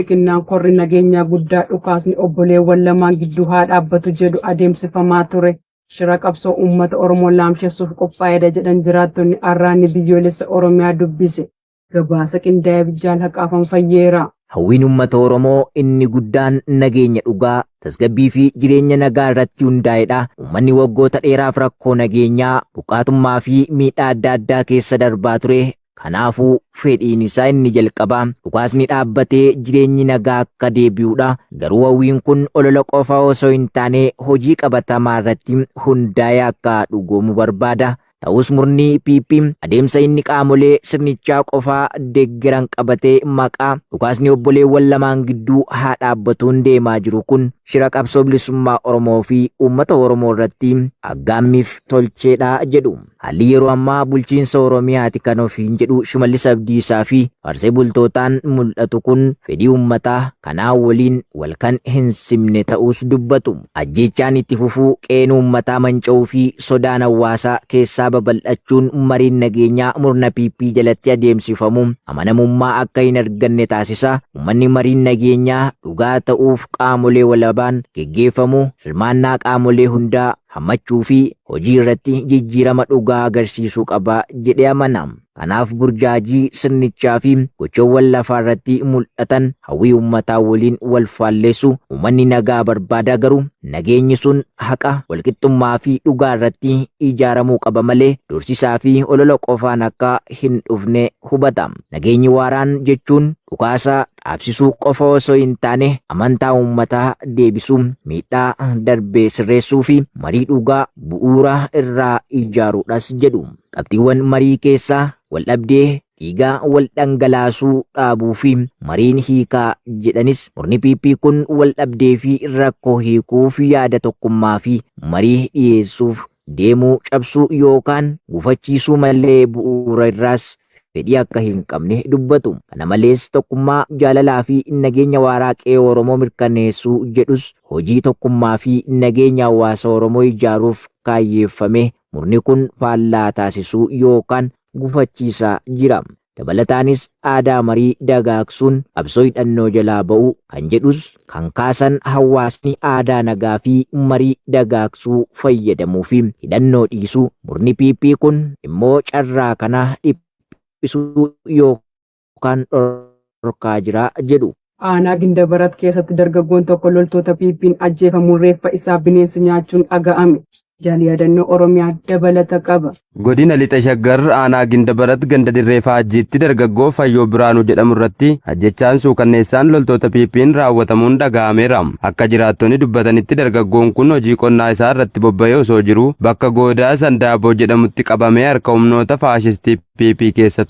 bilxiginnaan korri nageenyaa guddaa dhukaasni obboleewwan lamaan gidduu haa dhaabbatu jedhu adeemsifamaa ture. Shira qabsoo uummata Oromoo laamsheessuuf qophaa'edha jedhan jiraattonni Arraanni biyyoolessa Oromiyaa dubbise. Gabaasa qindaa'ee Bijjaal Haqaafan Fayyeera. Hawwiin uummata Oromoo inni guddaan nageenya dhugaa, tasgabbii fi jireenya nagaa irratti hundaa'edha. Uummanni waggoota dheeraaf rakkoo nageenyaa, buqqaatummaa fi miidhaa adda addaa keessa darbaa ture. Kanaafuu fedhiin isaa inni jalqabaa dhukaasni dhaabbatee jireenyi nagaa akka deebi'uudha. Garuu hawwiin kun olola qofa osoo hin taane hojii qabatamaa irratti hundaa'ee akka dhugoomu barbaada. Ta'us murni PP adeemsa inni qaamolee sirnichaa qofaa deeggaran qabatee maqaa dhukaasni obboleewwan lamaan gidduu haa dhaabbatuun deemaa jiru kun shira qabsoo bilisummaa Oromoo fi uummata Oromoo irratti aggaammiif tolcheedha jedhu. Haalli yeroo ammaa bulchiinsa Oromiyaati kan ofiin jedhu Shimallis Abdiisaa fi Parsee bultootaan mul'atu kun fedhii uummataa kanaa waliin wal kan hin simne ta'us dubbatu. Ajjeechaan itti fufuu qeen uummataa manca'uu fi sodaan hawaasaa keessaa babal'achuun mariin nageenyaa murna PP jalatti adeemsifamu amanamummaa akka hin arganne taasisa. Uummanni mariin nageenyaa dhugaa ta'uuf qaamolee walabaan geggeeffamu hirmaannaa qaamolee hundaa hammachuu fi hojii irratti jijjiirama dhugaa agarsiisuu qaba jedhee amana. Kanaaf burjaajii sirnichaa fi gochoowwan lafaa irratti mul'atan hawwii uummataa waliin wal faalleessu uummanni nagaa barbaada. Garuu nageenyi sun haqa, walqixxummaa fi dhugaa irratti ijaaramuu qaba malee dursisaa fi olola qofaan akka hin dhufne hubata. Nageenyi waaraan jechuun dhukaasa dhaabsisuu qofa osoo hin taane amantaa uummataa deebisuu, miidhaa darbee sirreessuu fi marii dhugaa bu'uura irraa ijaaruudhas jedhu. Qabxiiwwan marii keessaa waldhabdee dhiigaa wal dhangalaasuu dhaabuu fi mariin hiikaa jedhanis murni PP kun waldhabdee fi rakkoo hiikuuf yaada tokkummaa fi marii dhiyeessuuf deemuu cabsuu yookaan gufachiisuu malee bu'uura irraas fedhii akka hin qabne dubbatu. Kana malees tokkummaa, jaalalaa fi nageenya waaraa qe'ee Oromoo mirkaneessuu jedhus hojii tokkummaa fi nageenya hawaasa Oromoo ijaaruuf kaayyeeffame murni kun faallaa taasisuu yookaan gufachiisaa jira. Dabalataanis aadaa marii dagaagsuun qabsoo hidhannoo jalaa ba'uu kan jedhus kan kaasan hawaasni aadaa nagaa fi marii dagaagsuu fayyadamuu fi hidhannoo dhiisuu. Murni PP kun immoo carraa kana dhiphisuu yookaan dhorkaa jira jedhu. Aanaa Gindabarat keessatti dargaggoon tokko loltoota PP'n ajjeefamuun reeffa isaa bineensi nyaachuun dhaga'ame. Jaal yaadannoo Oromiyaa dabalata qaba. Godina Lixa Shaggar aanaa Gindabarat ganda dirree Faajjiitti dargaggoo Fayyoo Biraanuu jedhamu irratti ajjechaan suukanneessaan loltoota PP'n raawwatamuun dhaga'ameera. Akka jiraattonni dubbatanitti dargaggoon kun hojii qonnaa isaa irratti bobba'ee osoo jiru bakka goodaa Sandaaboo jedhamutti qabamee harka humnoota faashistii PP keessa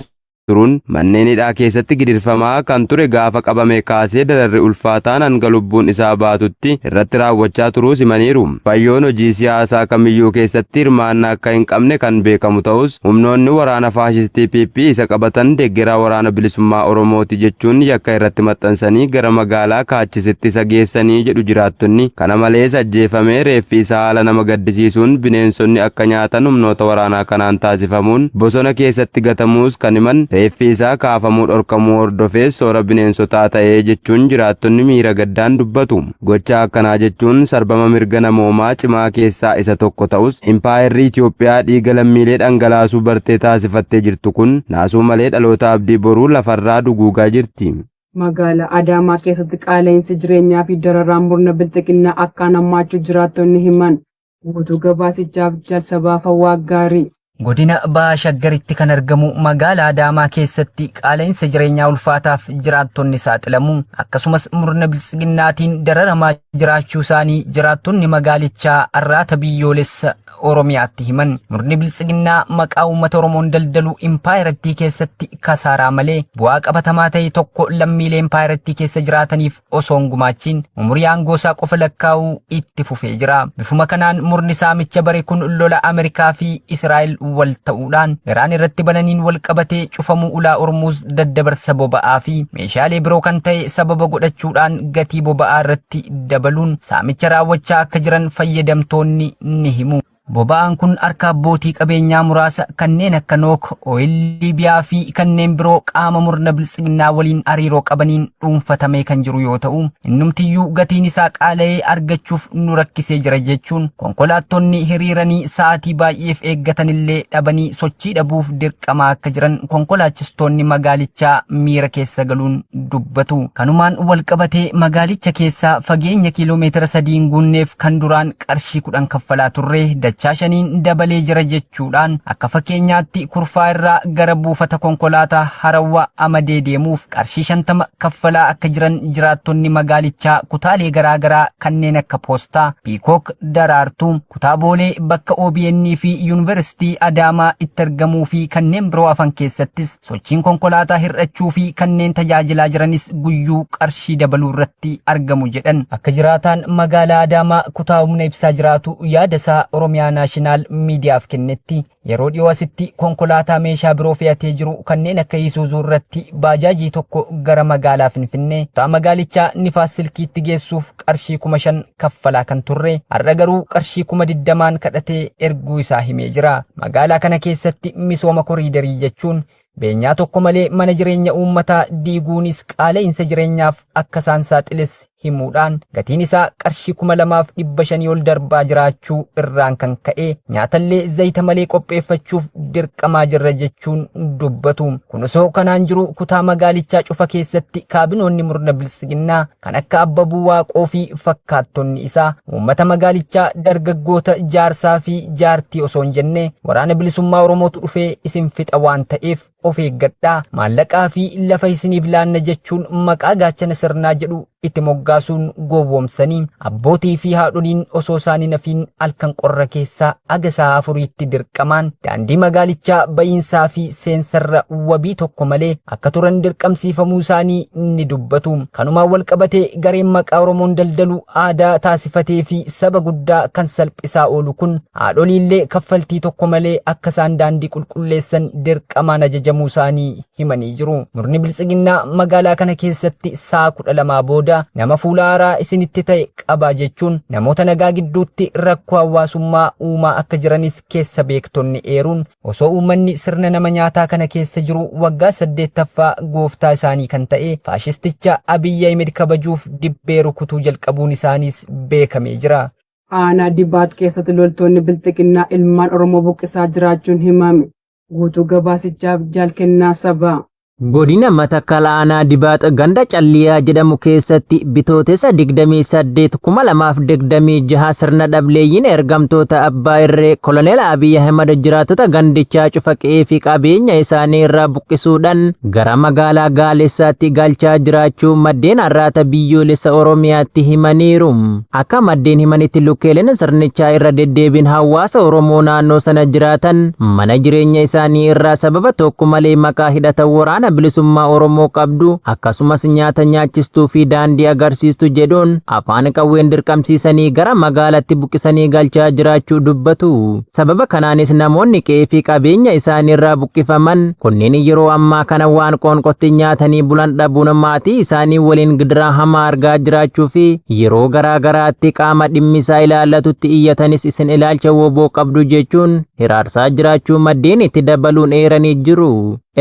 turuun manneen hidhaa keessatti gidirfamaa kan ture gaafa qabame kaasee dararri ulfaataan hanga lubbuun isaa baatutti irratti raawwachaa turuu himaniiru. Fayyoon hojii siyaasaa kamiyyuu keessatti hirmaannaa akka hin qabne kan beekamu ta'us humnoonni waraana faashistii PP isa qabatan deeggaraa waraana bilisummaa Oromooti jechuun yakka irratti maxxansanii gara magaalaa Kaachisitti isa geessanii jedhu jiraattonni. Kana malees ajjeefamee reeffi isaa haala nama gaddisiisuun bineensonni akka nyaatan humnoota waraanaa kanaan taasifamuun bosona keessatti gatamuus kan himan. Reeffi isaa kaafamuu dhorkamuu hordofee soora bineensotaa ta'ee jechuun jiraattonni miira gaddaan dubbatu. Gocha akkanaa jechuun sarbama mirga namoomaa cimaa keessaa isa tokko ta'us impaayerri Itoophiyaa dhiiga lammiilee dhangalaasuu bartee taasifattee jirtu kun naasuu malee dhaloota abdii boruu lafarraa duguugaa jirti. Magaalaa Adaamaa keessatti qaala'insi jireenyaa fi dararaan murna bilxiginnaa akkaan hammaachuu jiraattonni himan. Guutuu gabaasichaaf jalsabaaf hawaa gaarii. Godina Baha Shaggaritti kan argamu magaalaa Adaamaa keessatti qaala'insa jireenyaa ulfaataaf jiraattonni saaxilamu. Akkasumas murna biltsiginnaatiin dararamaa jiraachuu isaanii jiraattonni magaalichaa arraata biyyoolessa Oromiyaatti himan. Murni biltsiginnaa maqaa uummata Oromoon daldalu impaayirattii keessatti kasaaraa malee bu'aa qabatamaa ta'e tokko lammiilee impaayirattii keessa jiraataniif osoo hin gumaachiin umurii aangoosaa qofa lakkaa'uu itti fufee jira. Bifuma kanaan murni saamicha bare kun lola Ameerikaa fi Israa'el wal ta'uudhaan Iraan irratti bananiin wal qabatee cufamuu ulaa Hormuuz daddabarsa boba'aa fi meeshaalee biroo kan ta'e sababa godhachuudhaan gatii boba'aa irratti dabaluun saamicha raawwachaa akka jiran fayyadamtoonni ni himu. Boba'aan kun harka abbootii qabeenyaa muraasa kanneen akka Nook, Ooyil Liibiyaa fi kanneen biroo qaama murna bilisiginnaa waliin hariiroo qabaniin dhuunfatamee kan jiru yoo ta'u, innumtiyyuu gatiin isaa qaala'ee argachuuf nu rakkisee jira jechuun konkolaattonni hiriiranii sa'aatii baay'eef eeggatanillee dhabanii sochii dhabuuf dirqamaa akka jiran konkolaachistoonni magaalichaa miira keessa galuun dubbatu. Kanumaan wal qabatee magaalicha keessaa fageenya kiiloomeetira 3 guunneef kan duraan qarshii 10 kaffalaa turre dachaa 5 dabalee jira jechuudhaan akka fakkeenyaatti kurfaa irraa gara buufata konkolaataa Harawaa Amadee deemuuf qarshii 50 kaffalaa akka jiran jiraattonni magaalichaa kutaalee garaagaraa kanneen akka Poostaa, Piikook, Daraartuu, kutaa Boolee bakka OBN fi Yuunivarsiitii Adaamaa itti argamuu fi kanneen biroo afan keessattis sochiin konkolaataa hir'achuu fi kanneen tajaajilaa jiranis guyyuu qarshii dabaluu irratti argamu jedhan. Akka jiraataan magaalaa Adaamaa kutaa humna ibsaa jiraatu yaada isaa Oromiyaa Naashinaal Miidiyaaf kennetti yeroo dhiyoo asitti konkolaataa meeshaa biroo fe'atee jiru kanneen akka Isuuzuu irratti baajaajii tokko gara magaalaa Finfinnee kutaa magaalichaa Nifaas Silkiitti geessuuf qarshii 5,000 kaffalaa kan turre har'a garuu qarshii 20,000 kadhatee erguu isaa himee jira. Magaalaa kana keessatti misooma koriidarii jechuun beenyaa tokko malee mana jireenya uummataa diiguunis qaala'insa jireenyaaf akka isaan saaxiles himuudhaan gatiin isaa qarshii 2,500 ol darbaa jiraachuu irraan kan ka'e nyaatallee zayita malee qopheeffachuuf dirqamaa jirra jechuun dubbatu. Kun osoo kanaan jiru kutaa magaalichaa cufa keessatti kaabinoonni murna bilisiginnaa kan akka Abbabuu Waaqoo fi fakkaattonni isaa uummata magaalichaa dargaggoota jaarsaa fi jaartii osoo hin jenne waraana bilisummaa Oromootu dhufee isin fixa waan ta'eef of eeggadhaa maallaqaa fi lafa isiniif laanna jechuun maqaa gaachana sirnaa jedhu itti moggaasuun gowwoomsanii abbootii fi haadholiin osoo isaanii nafiin halkan qorra keessaa aga sa'a 4tti dirqamaan daandii magaalichaa ba'iinsaa fi seensarra wabii tokko malee akka turan dirqamsiifamuu isaanii ni dubbatu. Kanumaan wal qabatee gareen maqaa Oromoon daldalu aadaa taasifatee fi saba guddaa kan salphisaa oolu kun haadholiillee kaffaltii tokko malee akka isaan daandii qulqulleessan dirqamaan ajajamuu isaanii himanii jiru. Murni bilisiginnaa magaalaa kana keessatti sa'a 12 booda nama fuula haaraa isinitti ta'e qabaa jechuun namoota nagaa gidduutti rakkoo hawaasummaa uumaa akka jiranis keessa beektonni eeruun osoo uummanni sirna nama nyaataa kana keessa jiru waggaa 8ffaa gooftaa isaanii kan ta'e faashisticha Abiyyi Ahmed kabajuuf dibbee rukutuu jalqabuun isaaniis beekamee jira. Aanaa Dibaat keessatti loltoonni bilisiginnaa ilmaan Oromoo buqqisaa jiraachuun himame. Guutuu gabaasichaaf jaalkennaa sabaa. Godina Matakkal Aanaa Dibaat ganda Calliyaa jedhamu keessatti bitootessa 28,2026 sirna dhableeyyiin ergamtoota abbaa irree Koloneel Abiyyi Ahmed jiraatota gandichaa cufa qe'ee fi qabeenya isaanii irraa buqqisuudhaan gara magaalaa Gaalessaatti galchaa jiraachuu maddeen arraata biyyoolessa Oromiyaatti himaniiru. Akka maddeen himanitti lukkeeleen sirnichaa irra deddeebiin hawaasa Oromoo naannoo sana jiraatan mana jireenya isaanii irraa sababa tokko malee maqaa hidhata waraana bilisummaa Oromoo qabdu akkasumas nyaata nyaachistuu fi daandii agarsiistu jedhuun afaan qawween dirqamsiisanii gara magaalaatti buqqisanii galchaa jiraachuu dubbatu. Sababa kanaanis namoonni qe'ee fi qabeenya isaanii irraa buqqifaman kunneen yeroo ammaa kana waan qoonqotti nyaatanii bulan dhabuun maatii isaanii waliin gidiraa hamaa argaa jiraachuu fi yeroo garaa garaatti qaama dhimmisaa ilaallatutti iyyatanis isin ilaalcha woboo qabdu jechuun hiraarsaa jiraachuu maddeen itti dabaluun eeranii jiru.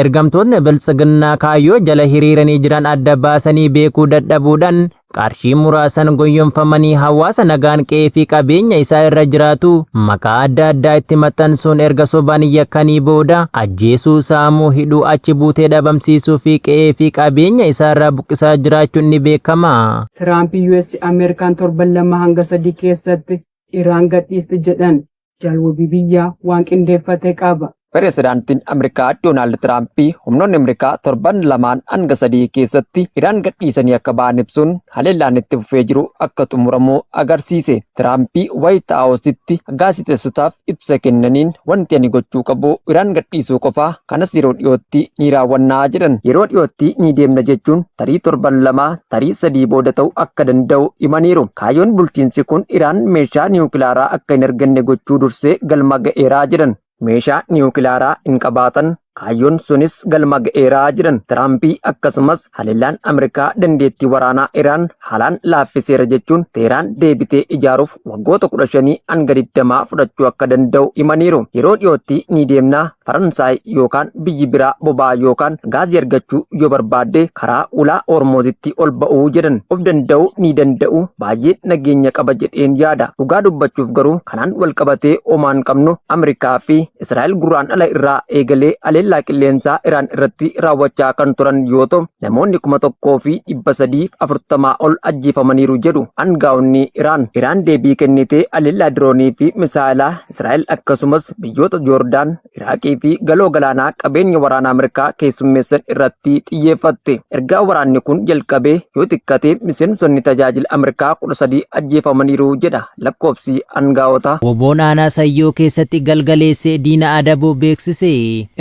Ergamtoonni bilisiginnaa kaayyoo jala hiriiranii jiran adda baasanii beekuu dadhabuudhaan qarshii muraasan goyyomfamanii hawaasa nagaan qe'ee fi qabeenya isaa irra jiraatu maqaa adda addaa itti maxxansuun erga sobaan yakkanii booda ajjeesuu, saamuu, hidhuu, achi buutee dhabamsiisuu fi qe'ee fi qabeenya isaa irraa buqqisaa jiraachuun ni beekama. Tiraamp US Ameerikaan 7-2 keessatti Iraan gadhiisti jedhan jaalwabii biyyaa waan qindeeffate qaba. Pireezidaantiin Ameerikaa Doonaald Tiraamp humnoonni Ameerikaa 7-3 keessatti Iraan gadhiisanii akka ba'an ibsuun haleellaan itti fufee jiru akka xumuramu agarsiise. Tiraamp Waayit Haawusitti gaazexeessotaaf ibsa kennaniin wanti ani gochuu qabu Iraan gadhiisuu qofa kanas yeroo dhiyootti ni raawwannaa jedhan. Yeroo dhiyootti ni deemna jechuun tarii 7-2 tarii 3 booda ta'u akka danda'u himaniiru. Kaayyoon bulchiinsi kun Iraan meeshaa niwukilaaraa akka hin arganne gochuu dursee galma ga'eeraa jedhan. Meeshaa niwukilaaraa hin qabaatan kaayyoon sunis galma ga'eeraa jedhan. Tiraampii akkasumas haleellaan Ameerikaa dandeettii waraanaa Iraan haalaan laaffiseera jechuun Teheraan deebitee ijaaruuf waggoota 15 hanga 20 fudhachuu akka danda'u himaniiru. Yeroo dhiyootti ni deemnaa Faransaay yookaan biyyi biraa boba'aa yookaan gaazii argachuu yoo barbaadde karaa ulaa Hormuuzitti ol ba'uu jedhan. Of danda'uu ni danda'u baay'ee nageenya qaba jedheen yaada. Dhugaa dubbachuuf garuu kanaan wal qabatee homaan qabnu Ameerikaa fi Israa'el guraandhala irraa eegalee haleellaa qilleensaa Iraan irratti raawwachaa kan turan yoo ta'u namoonni 1,340 ol ajjeefamaniiru jedhu aangaa'onni Iraan. Iraan deebii kennitee haleellaa diroonii fi misaayilaa Israa'el akkasumas biyyoota Joordaan, Iraaqii fi galoo galaanaa qabeenya waraanaa Ameerikaa keessummeessan irratti xiyyeeffatte. Ergaa waraanni kun jalqabee yoo xiqqate miseensonni tajaajila Ameerikaa 13 ajjeefamaniiru jedha lakkoofsi aangaa'otaa. Woboon aanaa Sayyoo keessatti galgaleessee diina adabuu beeksise.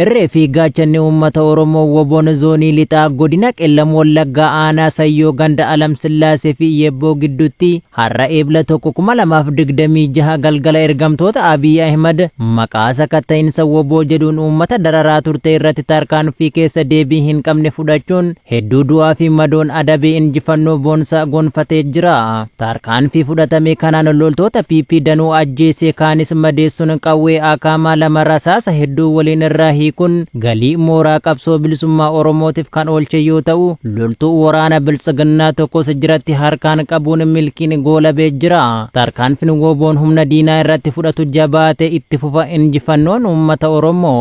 Irree fi gaachanni uummata Oromoo woboon zoonii lixaa godina Qellam Wallaggaa aanaa Sayyoo ganda Alam Sillaasee fi Yebboo gidduutti har'a eebla 1,2026 galgala ergamtoota Abiy Ahimad maqaa sakatta'iinsa woboo jedhuun uummata dararaa turte irratti tarkaanfii keessa deebii hin qabne fudhachuun hedduu du'aa fi madoon adabee injifannoo boonsaa gonfatee jira. Tarkaanfii fudhatame kanaan loltoota PP danuu ajjeesee kaanis madeessuun qawwee akaamaa 2 rasaasa hedduu waliin irraa hiikuun galii mooraa qabsoo bilisummaa Oromootiif kan oolche yoo ta'u loltuu waraana biltsiginnaa tokkos jiratti harkaan qabuun milkiin goolabee jira. Tarkaanfiin woboon humna diinaa irratti fudhatu jabaatee itti fufa injifannoon uummata Oromoo.